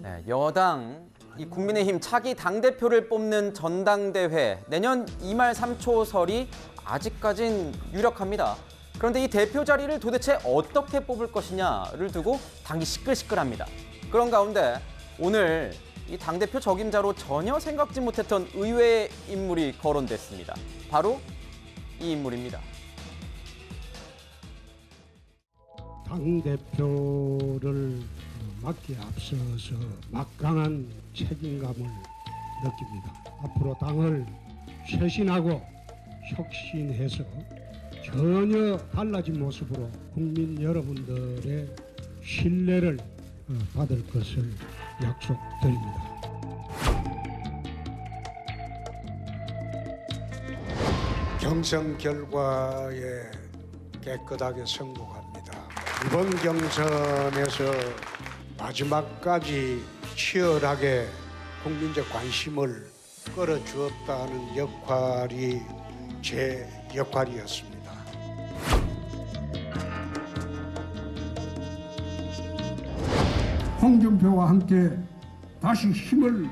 네, 여당 이 국민의힘 차기 당대표를 뽑는 전당대회 내년 2말 3초설이 아직까진 유력합니다. 그런데 이 대표 자리를 도대체 어떻게 뽑을 것이냐를 두고 당이 시끌시끌합니다. 그런 가운데 오늘 이 당대표 적임자로 전혀 생각지 못했던 의외의 인물이 거론됐습니다. 바로 이 인물입니다. 당대표를 맡기에 앞서서 막강한 책임감을 느낍니다. 앞으로 당을 쇄신하고 혁신해서 전혀 달라진 모습으로 국민 여러분들의 신뢰를 받을 것을 약속드립니다. 경선 결과에 깨끗하게 승복합니다. 이번 경선에서 마지막까지 치열하게 국민적 관심을 끌어주었다는 역할이 제 역할이었습니다. 홍준표와 함께 다시 힘을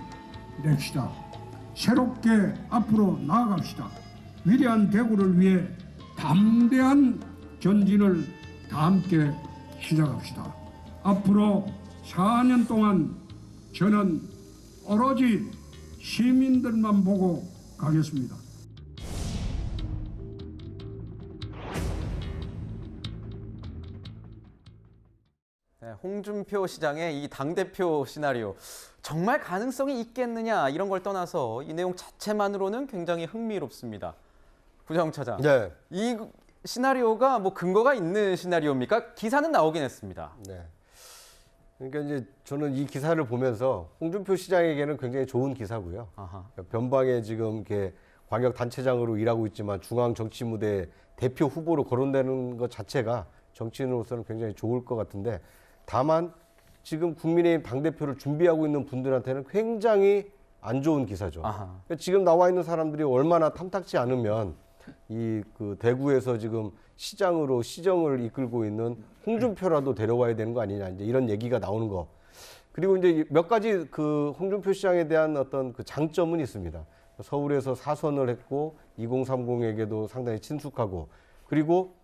냅시다. 새롭게 앞으로 나아갑시다. 위대한 대구를 위해 담대한 전진을 다 함께 시작합시다. 앞으로 4년 동안 저는 오로지 시민들만 보고 가겠습니다. 네, 홍준표 시장의 이 당대표 시나리오 정말 가능성이 있겠느냐 이런 걸 떠나서 이 내용 자체만으로는 굉장히 흥미롭습니다. 구자영 차장, 네. 이 시나리오가 뭐 근거가 있는 시나리오입니까? 기사는 나오긴 했습니다. 네. 그러니까 이제 저는 이 기사를 보면서 홍준표 시장에게는 굉장히 좋은 기사고요. 아하. 변방에 지금 이렇게 광역 단체장으로 일하고 있지만 중앙 정치 무대 대표 후보로 거론되는 것 자체가 정치인으로서는 굉장히 좋을 것 같은데, 다만 지금 국민의힘 당대표를 준비하고 있는 분들한테는 굉장히 안 좋은 기사죠. 그러니까 지금 나와 있는 사람들이 얼마나 탐탁지 않으면 이 그 대구에서 지금 시장으로 시정을 이끌고 있는 홍준표라도 데려와야 되는 거 아니냐, 이제 이런 얘기가 나오는 거. 그리고 이제 몇 가지 그 홍준표 시장에 대한 어떤 그 장점은 있습니다. 서울에서 사선을 했고 2030에게도 상당히 친숙하고, 그리고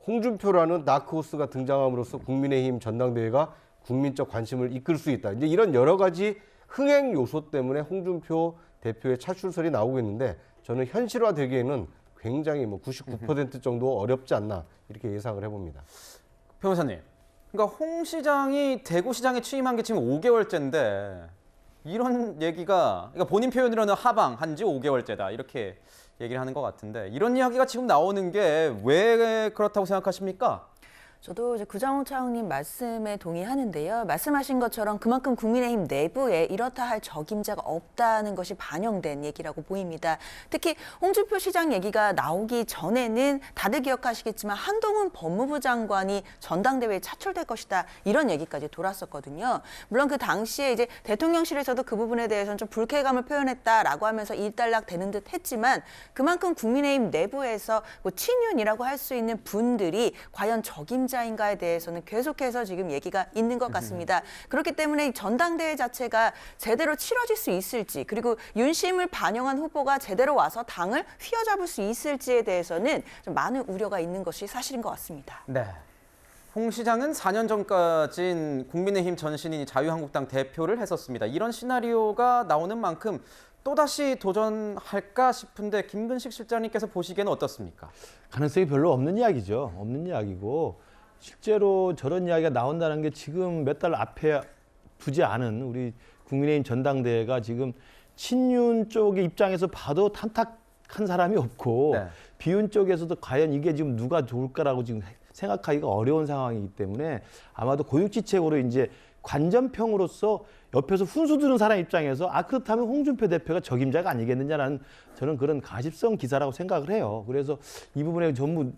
홍준표라는 다크호스가 등장함으로써 국민의힘 전당대회가 국민적 관심을 이끌 수 있다. 이제 이런 여러 가지 흥행 요소 때문에 홍준표 대표의 차출설이 나오고 있는데, 저는 현실화되기에는 굉장히 뭐 99% 정도 어렵지 않나 이렇게 예상을 해봅니다. 변호사님, 그러니까 홍 시장이 대구시장에 취임한 게 지금 5개월째인데 이런 얘기가, 그러니까 본인 표현으로는 하방한 지 5개월째다 이렇게 얘기를 하는 것 같은데, 이런 이야기가 지금 나오는 게 왜 그렇다고 생각하십니까? 저도 이제 구자용 차장님 말씀에 동의하는데요. 말씀하신 것처럼 그만큼 국민의힘 내부에 이렇다 할 적임자가 없다는 것이 반영된 얘기라고 보입니다. 특히 홍준표 시장 얘기가 나오기 전에는 다들 기억하시겠지만 한동훈 법무부 장관이 전당대회에 차출될 것이다, 이런 얘기까지 돌았었거든요. 물론 그 당시에 이제 대통령실에서도 그 부분에 대해서는 좀 불쾌감을 표현했다라고 하면서 일단락 되는 듯 했지만, 그만큼 국민의힘 내부에서 뭐 친윤이라고 할 수 있는 분들이 과연 적임자 인가에 대해서는 계속해서 지금 얘기가 있는 것 같습니다. 그렇기 때문에 전당대회 자체가 제대로 치러질 수 있을지, 그리고 윤심을 반영한 후보가 제대로 와서 당을 휘어잡을 수 있을지에 대해서는 좀 많은 우려가 있는 것이 사실인 것 같습니다. 네. 홍 시장은 4년 전까진 국민의힘 전신인 자유한국당 대표를 했었습니다. 이런 시나리오가 나오는 만큼 또다시 도전할까 싶은데, 김근식 실장님께서 보시기에는 어떻습니까? 가능성이 별로 없는 이야기죠. 없는 이야기고, 실제로 저런 이야기가 나온다는 게 지금 몇 달 앞에 두지 않은 우리 국민의힘 전당대회가 지금 친윤 쪽의 입장에서 봐도 탐탁한 사람이 없고, 네. 비윤 쪽에서도 과연 이게 지금 누가 좋을까라고 지금 생각하기가 어려운 상황이기 때문에 아마도 고육지책으로 이제 관전평으로서 옆에서 훈수 두는 사람 입장에서 그렇다면 홍준표 대표가 적임자가 아니겠느냐라는 저는 그런 가십성 기사라고 생각을 해요. 그래서 이 부분에 전부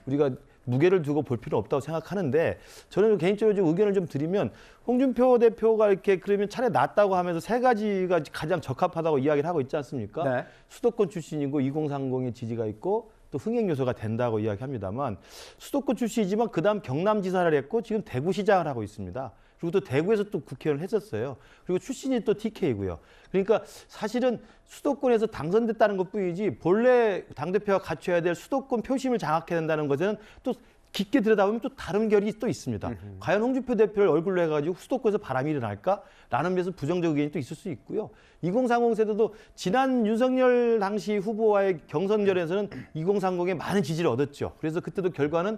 우리가 무게를 두고 볼 필요는 없다고 생각하는데, 저는 개인적으로 좀 의견을 좀 드리면, 홍준표 대표가 이렇게 그러면 차라리 낫다고 하면서 세 가지가 가장 적합하다고 이야기를 하고 있지 않습니까? 네. 수도권 출신이고 2030의 지지가 있고 또 흥행 요소가 된다고 이야기합니다만, 수도권 출신이지만 그다음 경남지사를 했고 지금 대구시장을 하고 있습니다. 그리고 또 대구에서 또 국회의원을 했었어요. 그리고 출신이 또 TK고요. 그러니까 사실은 수도권에서 당선됐다는 것뿐이지 본래 당대표가 갖춰야 될 수도권 표심을 장악해야 된다는 것은 또 깊게 들여다보면 또 다른 결이 또 있습니다. 과연 홍준표 대표를 얼굴로 해가지고 수도권에서 바람이 일어날까라는 면에서 부정적 의견이 또 있을 수 있고요. 2030 세대도 지난 윤석열 당시 후보와의 경선전에서는 2030에 많은 지지를 얻었죠. 그래서 그때도 결과는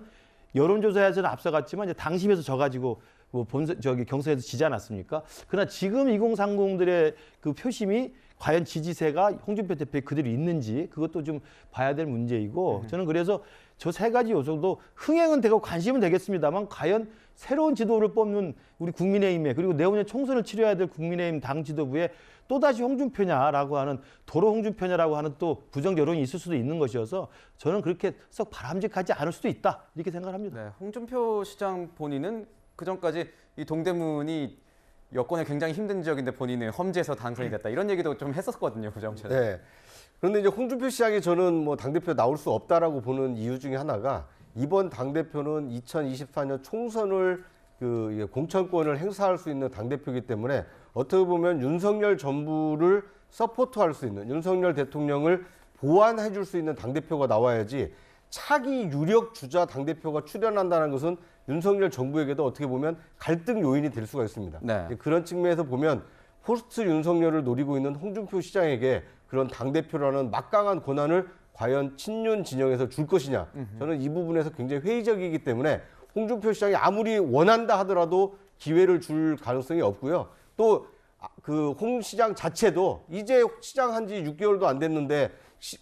여론조사에서는 앞서갔지만 이제 당심에서 져가지고 뭐 경선에서 지지 않았습니까? 그러나 지금 2030들의 그 표심이 과연 지지세가 홍준표 대표에 그대로 있는지 그것도 좀 봐야 될 문제이고 저는 그래서 저 세 가지 요소도 흥행은 되고 관심은 되겠습니다만 과연 새로운 지도를 뽑는 우리 국민의힘에 그리고 내후년 총선을 치러야 될 국민의힘 당 지도부에 또다시 홍준표냐라고 하는 도로 홍준표냐라고 하는 또 부정 여론이 있을 수도 있는 것이어서 저는 그렇게 썩 바람직하지 않을 수도 있다 이렇게 생각합니다. 네, 홍준표 시장 본인은 그전까지 이 동대문이 여권에 굉장히 힘든 지역인데 본인은 험지에서 당선이 됐다 이런 얘기도 좀 했었거든요, 그 정치에. 네. 그런데 이제 홍준표 시장이 저는 뭐 당대표 나올 수 없다라고 보는 이유 중에 하나가 이번 당대표는 2024년 총선을 공천권을 행사할 수 있는 당대표이기 때문에 어떻게 보면 윤석열 정부를 서포트할 수 있는 윤석열 대통령을 보완해 줄 수 있는 당대표가 나와야지 차기 유력 주자 당대표가 출연한다는 것은 윤석열 정부에게도 어떻게 보면 갈등 요인이 될 수가 있습니다. 네. 그런 측면에서 보면 포스트 윤석열을 노리고 있는 홍준표 시장에게 그런 당대표라는 막강한 권한을 과연 친윤 진영에서 줄 것이냐. 저는 이 부분에서 굉장히 회의적이기 때문에 홍준표 시장이 아무리 원한다 하더라도 기회를 줄 가능성이 없고요. 또 그 홍 시장 자체도 이제 시장한 지 6개월도 안 됐는데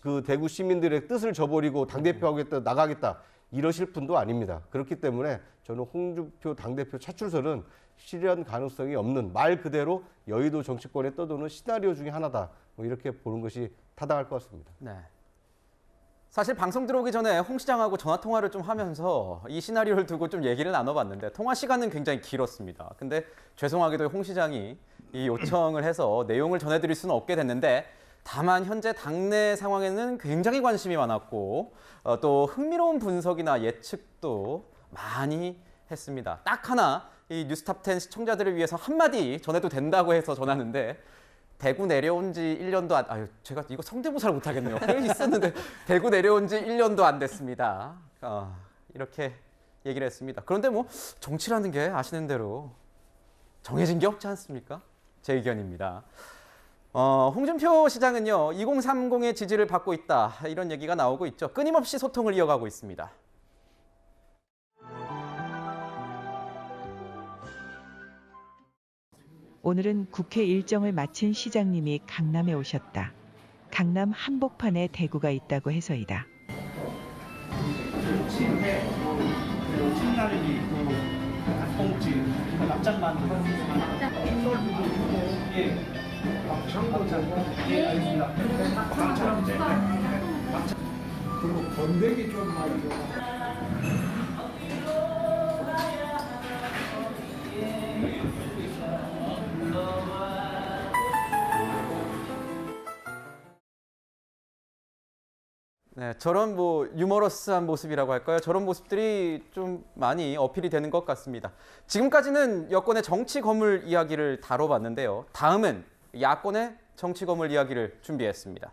그 대구 시민들의 뜻을 저버리고 당대표 하겠다, 나가겠다 이러실 분도 아닙니다. 그렇기 때문에 저는 홍준표 당대표 차출설은 실현 가능성이 없는 말 그대로 여의도 정치권에 떠도는 시나리오 중에 하나다. 뭐 이렇게 보는 것이 타당할 것 같습니다. 네. 사실 방송 들어오기 전에 홍 시장하고 전화 통화를 좀 하면서 이 시나리오를 두고 좀 얘기를 나눠봤는데 통화 시간은 굉장히 길었습니다. 근데 죄송하게도 홍 시장이 이 요청을 해서 내용을 전해드릴 수는 없게 됐는데 다만 현재 당내 상황에는 굉장히 관심이 많았고 또 흥미로운 분석이나 예측도 많이 했습니다. 딱 하나 이 뉴스탑10 시청자들을 위해서 한마디 전해도 된다고 해서 전하는데 대구 내려온 지 1년도 제가 이거 성대모사를 못하겠네요. 있었는데 대구 내려온 지 1년도 안 됐습니다. 이렇게 얘기를 했습니다. 그런데 뭐 정치라는 게 아시는 대로 정해진 게 없지 않습니까? 제 의견입니다. 홍준표 시장은요, 2030의 지지를 받고 있다. 이런 얘기가 나오고 있죠. 끊임없이 소통을 이어가고 있습니다. 오늘은 국회 일정을 마친 시장님이 강남에 오셨다. 강남 한복판에 대구가 있다고 해서이다. 그리고 건더기 좀 많이 줘. 네, 저런 뭐 유머러스한 모습이라고 할까요? 저런 모습들이 좀 많이 어필이 되는 것 같습니다. 지금까지는 여권의 정치 거물 이야기를 다뤄봤는데요. 다음은 야권의 정치 거물 이야기를 준비했습니다.